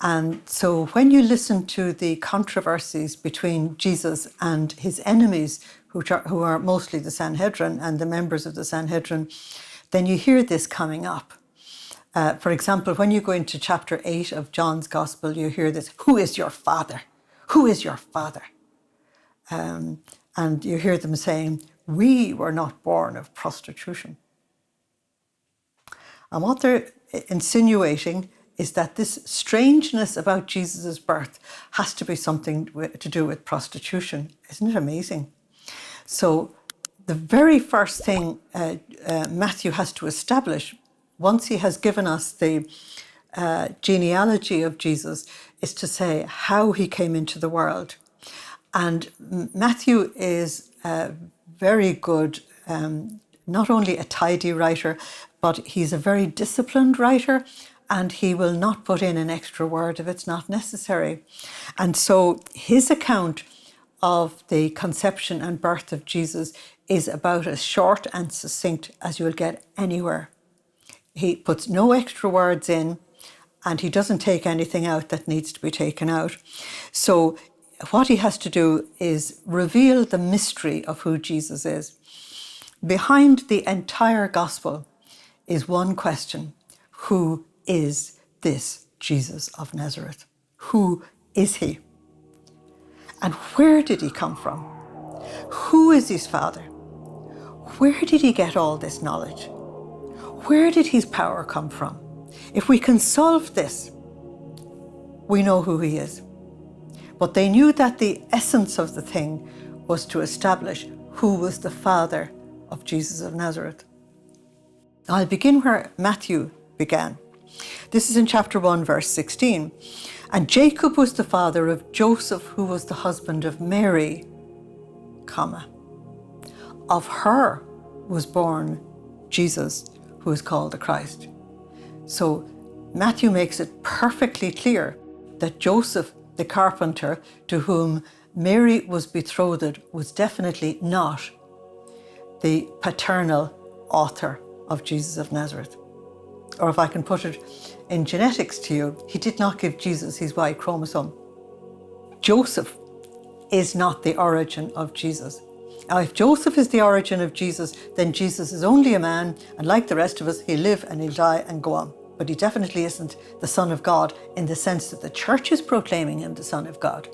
And so when you listen to the controversies between Jesus and his enemies, who are mostly the Sanhedrin and the members of the Sanhedrin, then you hear this coming up. For example, when you go into chapter 8 of John's Gospel, you hear this, "Who is your father? Who is your father?" And you hear them saying, "We were not born of prostitution." And what they're insinuating is that this strangeness about Jesus' birth has to be something to do with prostitution. Isn't it amazing? So the very first thing Matthew has to establish, once he has given us the genealogy of Jesus, is to say how he came into the world. And Matthew is very good, not only a tidy writer, but he's a very disciplined writer, and he will not put in an extra word if it's not necessary. And so his account of the conception and birth of Jesus is about as short and succinct as you'll get anywhere. He puts no extra words in, and he doesn't take anything out that needs to be taken out. So what he has to do is reveal the mystery of who Jesus is. Behind the entire gospel is one question: who is this Jesus of Nazareth? Who is he? And where did he come from? Who is his father? Where did he get all this knowledge? Where did his power come from? If we can solve this, we know who he is. But they knew that the essence of the thing was to establish who was the father of Jesus of Nazareth. I'll begin where Matthew began. This is in chapter 1, verse 16. "And Jacob was the father of Joseph, who was the husband of Mary, comma. Of her was born Jesus, who is called the Christ." So Matthew makes it perfectly clear that Joseph, the carpenter, to whom Mary was betrothed, was definitely not the paternal author of Jesus of Nazareth. Or if I can put it in genetics to you, he did not give Jesus his Y chromosome. Joseph is not the origin of Jesus. Now, if Joseph is the origin of Jesus, then Jesus is only a man, and like the rest of us, he'll live and he'll die and go on. But he definitely isn't the Son of God in the sense that the church is proclaiming him the Son of God.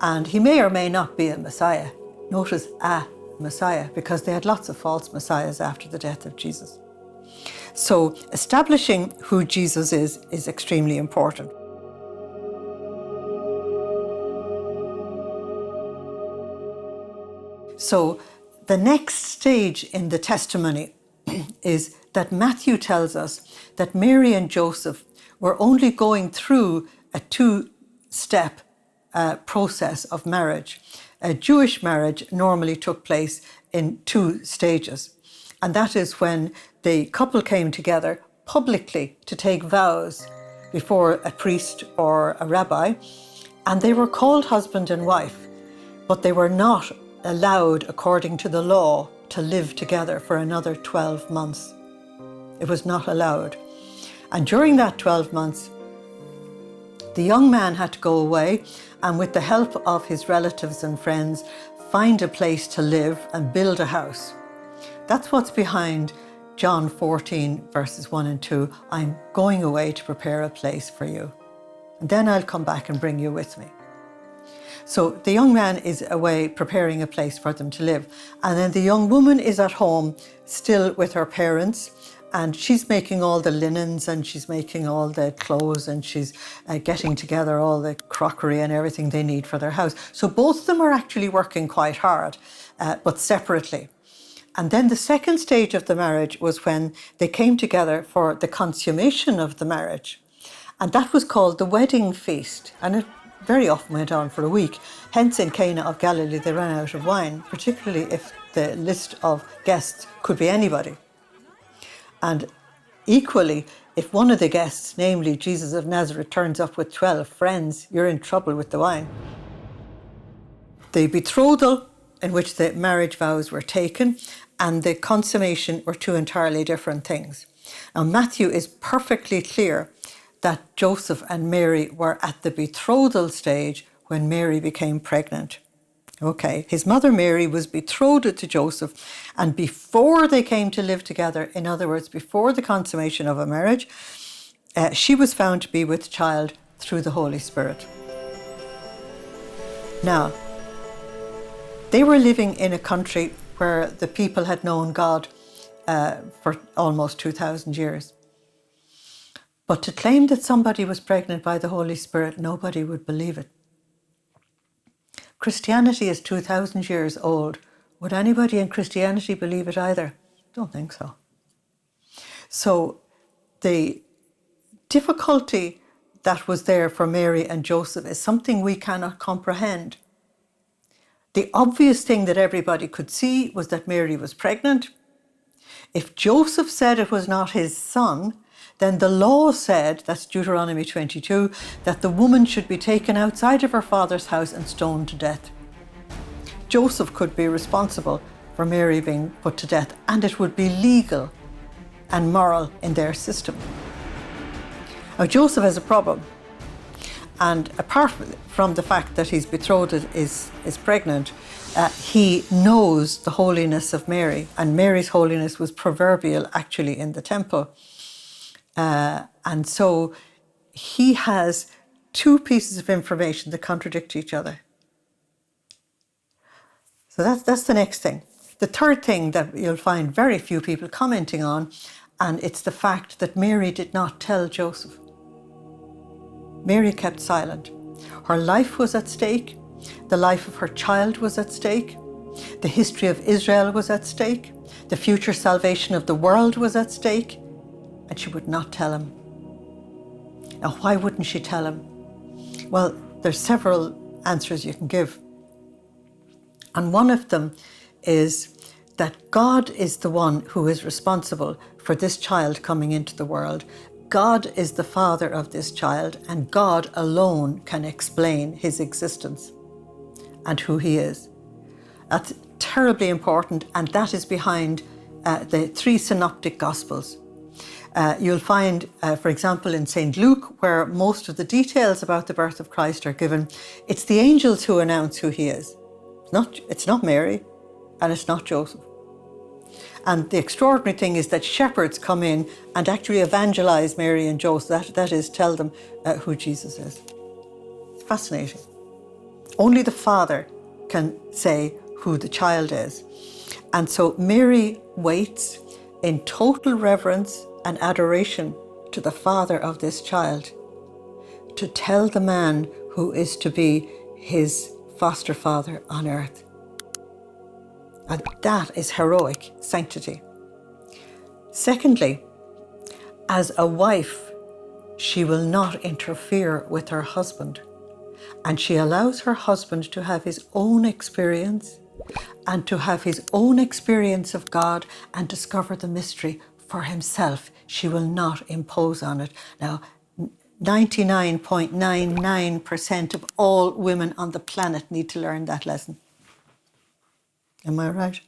And he may or may not be a Messiah. Notice a Messiah, because they had lots of false messiahs after the death of Jesus. So establishing who Jesus is extremely important. So the next stage in the testimony is that Matthew tells us that Mary and Joseph were only going through a two-step process of marriage. A Jewish marriage normally took place in 2 stages. And that is when the couple came together publicly to take vows before a priest or a rabbi, and they were called husband and wife, but they were not allowed, according to the law, to live together for another 12 months. It was not allowed. And during that 12 months, the young man had to go away and, with the help of his relatives and friends, find a place to live and build a house. That's what's behind John 14, verses 1 and 2. "I'm going away to prepare a place for you, and then I'll come back and bring you with me." So the young man is away preparing a place for them to live. And then the young woman is at home still with her parents, and she's making all the linens and she's making all the clothes, and she's getting together all the crockery and everything they need for their house. So both of them are actually working quite hard, but separately. And then the second stage of the marriage was when they came together for the consummation of the marriage. And that was called the wedding feast. And it very often went on for a week. Hence, in Cana of Galilee, they ran out of wine, particularly if the list of guests could be anybody. And equally, if one of the guests, namely Jesus of Nazareth, turns up with 12 friends, you're in trouble with the wine. The betrothal, in which the marriage vows were taken, and the consummation were 2 entirely different things. Now, Matthew is perfectly clear that Joseph and Mary were at the betrothal stage when Mary became pregnant. Okay, his mother Mary was betrothed to Joseph, and before they came to live together, in other words, before the consummation of a marriage, she was found to be with child through the Holy Spirit. Now, they were living in a country where the people had known God for almost 2,000 years. But to claim that somebody was pregnant by the Holy Spirit, nobody would believe it. Christianity is 2,000 years old. Would anybody in Christianity believe it either? Don't think so. So the difficulty that was there for Mary and Joseph is something we cannot comprehend. The obvious thing that everybody could see was that Mary was pregnant. If Joseph said it was not his son, then the law said, that's Deuteronomy 22, that the woman should be taken outside of her father's house and stoned to death. Joseph could be responsible for Mary being put to death, and it would be legal and moral in their system. Now, Joseph has a problem. And apart from the fact that his betrothed is pregnant, he knows the holiness of Mary, and Mary's holiness was proverbial actually in the temple. And so he has two pieces of information that contradict each other. So that's the next thing. The third thing that you'll find very few people commenting on, and it's the fact that Mary did not tell Joseph. Mary kept silent. Her life was at stake. The life of her child was at stake. The history of Israel was at stake. The future salvation of the world was at stake. And she would not tell him. Now, why wouldn't she tell him? Well, there's several answers you can give. And one of them is that God is the one who is responsible for this child coming into the world. God is the father of this child, and God alone can explain his existence and who he is. That's terribly important, and that is behind the three synoptic gospels. You'll find, for example, in St. Luke, where most of the details about the birth of Christ are given, it's the angels who announce who he is. It's not Mary, and it's not Joseph. And the extraordinary thing is that shepherds come in and actually evangelize Mary and Joseph, that is, tell them who Jesus is. It's fascinating. Only the Father can say who the child is. And so Mary waits in total reverence and adoration to the Father of this child to tell the man who is to be his foster father on earth. And that is heroic sanctity. Secondly, as a wife, she will not interfere with her husband, and she allows her husband to have his own experience and to have his own experience of God and discover the mystery for himself. She will not impose on it. Now, 99.99% of all women on the planet need to learn that lesson. Am I right?